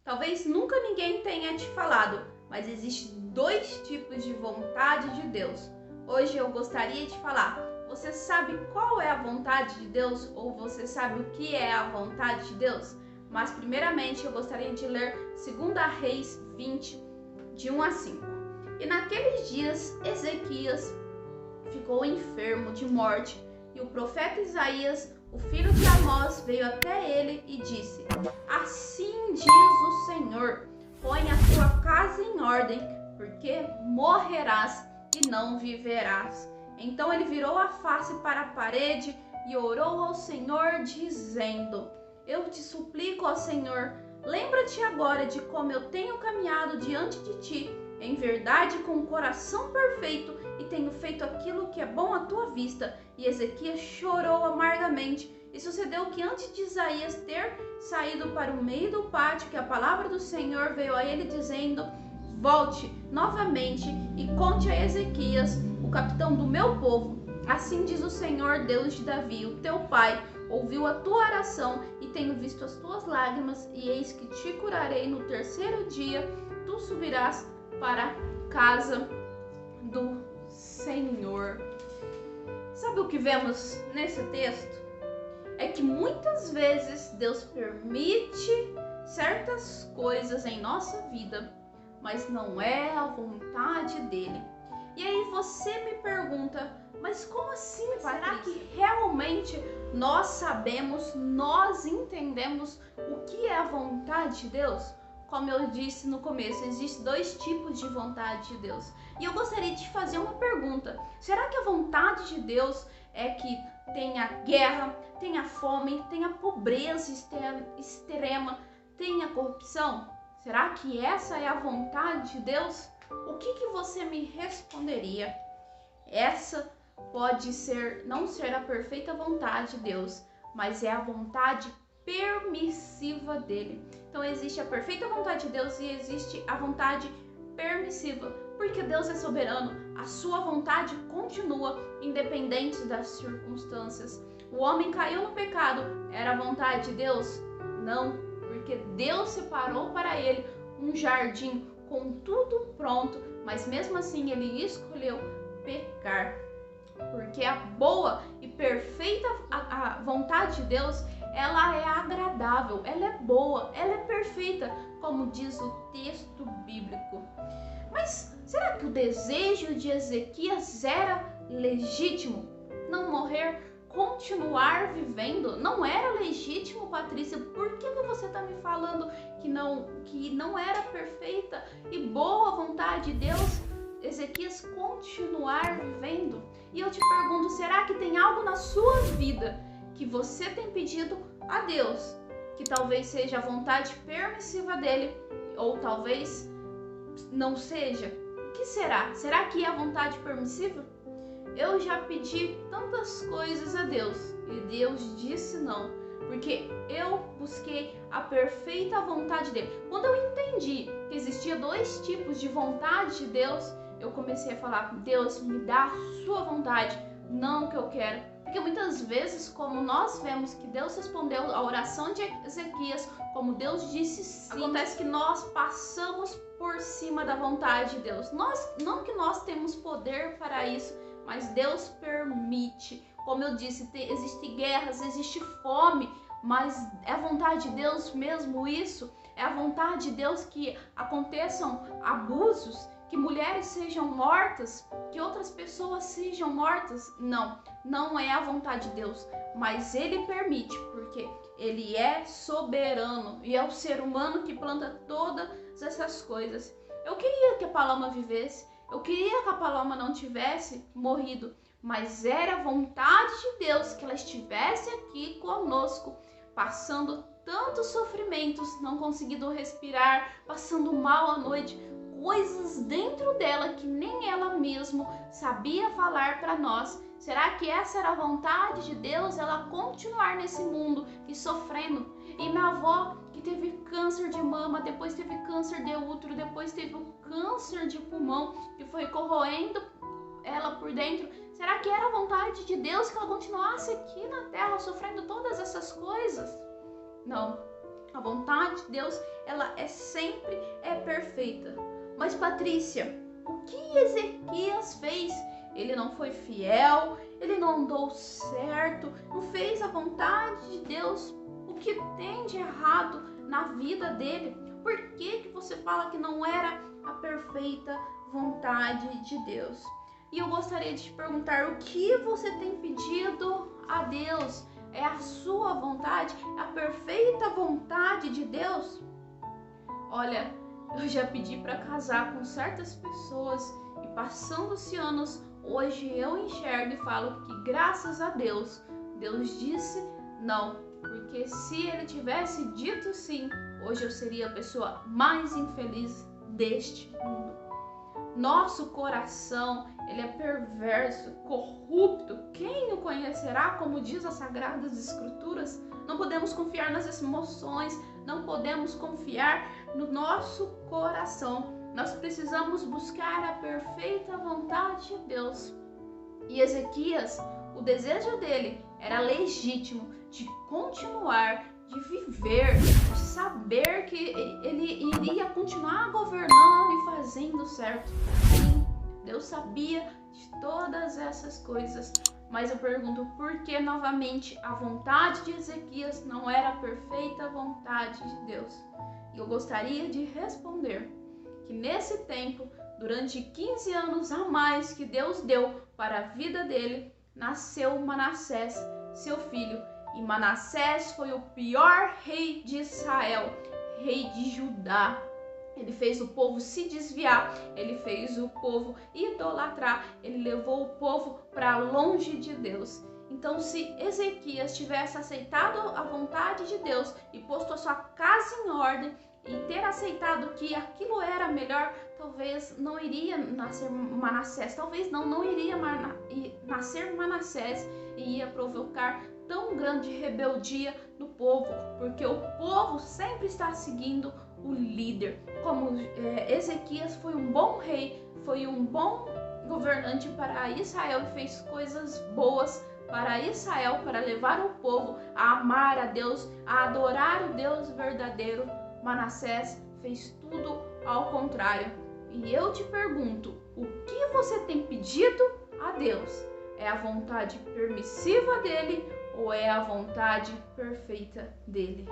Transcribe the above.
Talvez nunca ninguém tenha te falado, mas existem dois tipos de vontade de Deus. Hoje eu gostaria de falar, você sabe qual é a vontade de Deus ou você sabe o que é a vontade de Deus? Mas primeiramente eu gostaria de ler 2 Reis 20, de 1 a 5. E naqueles dias Ezequias ficou enfermo de morte e o profeta Isaías, o filho de Amós, veio até ele e disse: Assim diz o Senhor, põe a tua casa em ordem, porque morrerás e não viverás. Então ele virou a face para a parede e orou ao Senhor, dizendo: Eu te suplico, ó Senhor, lembra-te agora de como eu tenho caminhado diante de ti, em verdade com o coração perfeito, e tenho feito aquilo que é bom à tua vista. E Ezequias chorou amargamente. E sucedeu que antes de Isaías ter saído para o meio do pátio, que a palavra do Senhor veio a ele dizendo: Volte novamente e conte a Ezequias, o capitão do meu povo. Assim diz o Senhor, Deus de Davi, o teu pai, ouviu a tua oração e tenho visto as tuas lágrimas, e eis que te curarei no terceiro dia, tu subirás para a casa do Senhor. Sabe o que vemos nesse texto? É que muitas vezes Deus permite certas coisas em nossa vida, mas não é a vontade dele. E aí você me pergunta, mas como assim, Patrícia? Será que realmente nós sabemos, nós entendemos o que é a vontade de Deus? Como eu disse no começo, existem dois tipos de vontade de Deus. E eu gostaria de fazer uma pergunta. Será que a vontade de Deus é que tenha guerra, tenha fome, tenha pobreza extrema, tenha corrupção? Será que essa é a vontade de Deus? O que você me responderia? Essa pode não ser a perfeita vontade de Deus, mas é a vontade permissiva dele. Então existe a perfeita vontade de Deus e existe a vontade permissiva, porque Deus é soberano, a sua vontade continua independente das circunstâncias. O homem caiu no pecado, era a vontade de Deus? Não, porque Deus separou para ele um jardim com tudo pronto, mas mesmo assim ele escolheu pecar. Porque a boa e perfeita a vontade de Deus, ela é agradável, ela é boa, ela é perfeita, como diz o texto bíblico. Mas será que o desejo de Ezequias era legítimo? Não morrer, continuar vivendo? Não era legítimo, Patrícia? Por que você está me falando que não era perfeita e boa a vontade de Deus? Ezequias continuar vivendo? E eu te pergunto, será que tem algo na sua vida que você tem pedido a Deus, que talvez seja a vontade permissiva dele, ou talvez não seja? O que será? Será que é a vontade permissiva? Eu já pedi tantas coisas a Deus e Deus disse não, porque eu busquei a perfeita vontade dele. Quando eu entendi que existia dois tipos de vontade de Deus, eu comecei a falar: Deus, me dá a sua vontade, não o que eu quero. Porque muitas vezes, como nós vemos que Deus respondeu a oração de Ezequias, como Deus disse sim, acontece que nós passamos por cima da vontade de Deus. Não que nós temos poder para isso, mas Deus permite. Como eu disse, existem guerras, existe fome, mas é a vontade de Deus mesmo isso? É a vontade de Deus que aconteçam abusos, que mulheres sejam mortas, que outras pessoas sejam mortas? Não é a vontade de Deus, mas Ele permite, porque Ele é soberano e é o ser humano que planta todas essas coisas. Eu queria que a Paloma vivesse, eu queria que a Paloma não tivesse morrido, mas era a vontade de Deus que ela estivesse aqui conosco, passando tantos sofrimentos, não conseguindo respirar, passando mal à noite, coisas dentro dela que nem ela mesma sabia falar para nós. Será que essa era a vontade de Deus, ela continuar nesse mundo e sofrendo? E minha avó, que teve câncer de mama, depois teve câncer de útero, depois teve o câncer de pulmão, que foi corroendo ela por dentro. Será que era a vontade de Deus que ela continuasse aqui na terra sofrendo todas essas coisas? Não. A vontade de Deus ela sempre perfeita. Mas Patrícia, o que Ezequias fez? Ele não foi fiel, ele não andou certo, não fez a vontade de Deus. O que tem de errado na vida dele? Por que você fala que não era a perfeita vontade de Deus? E eu gostaria de te perguntar, o que você tem pedido a Deus? É a sua vontade? É a perfeita vontade de Deus? Olha, eu já pedi para casar com certas pessoas e passando-se anos, hoje eu enxergo e falo que graças a Deus, Deus disse não. Porque se ele tivesse dito sim, hoje eu seria a pessoa mais infeliz deste mundo. Nosso coração, ele é perverso, corrupto. Quem o conhecerá, como diz as Sagradas Escrituras? Não podemos confiar nas emoções, não podemos confiar no nosso coração. Nós precisamos buscar a perfeita vontade de Deus. E Ezequias, o desejo dele era legítimo de continuar, de viver, de saber que ele iria continuar governando e fazendo certo. Sim, Deus sabia de todas essas coisas, mas eu pergunto por que novamente a vontade de Ezequias não era a perfeita vontade de Deus? E eu gostaria de responder que nesse tempo, durante 15 anos a mais que Deus deu para a vida dele, nasceu Manassés, seu filho. E Manassés foi o pior rei de Israel, rei de Judá. Ele fez o povo se desviar, ele fez o povo idolatrar, ele levou o povo para longe de Deus. Então, se Ezequias tivesse aceitado a vontade de Deus e posto a sua casa em ordem e ter aceitado que aquilo era melhor, talvez não iria nascer Manassés, talvez não iria nascer Manassés e ia provocar tão grande rebeldia no povo, porque o povo sempre está seguindo o líder. Como Ezequias foi um bom rei, foi um bom governante para Israel e fez coisas boas para Israel, para levar o povo a amar a Deus, a adorar o Deus verdadeiro, Manassés fez tudo ao contrário. E eu te pergunto, o que você tem pedido a Deus? É a vontade permissiva dele ou é a vontade perfeita dele?